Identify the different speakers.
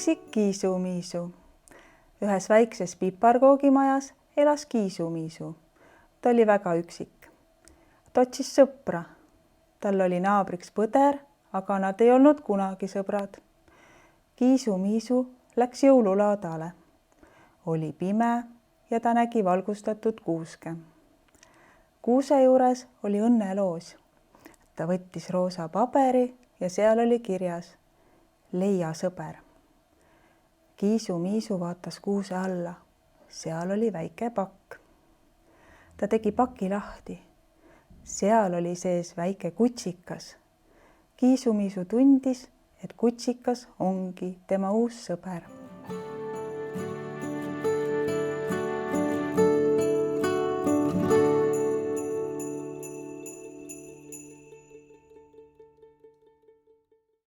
Speaker 1: üksik Kiisu-Miisu. Ühes väikses piparkoogimajas elas Kiisu-Miisu. Ta oli väga üksik. Ta otsis sõpra. Tal oli naabriks põder, aga nad ei olnud kunagi sõbrad. Kiisu-Miisu läks jõululaadale. Oli pime ja ta nägi valgustatud kuuske. Kuuse juures oli õnneloos. Ta võttis roosa paberi ja seal oli kirjas: leia sõber. Kiisu-Miisu vaatas kuuse alla. Seal oli väike pakk. Ta tegi paki lahti. Seal oli sees väike kutsikas. Kiisu-Miisu tundis, et kutsikas ongi tema uus sõber.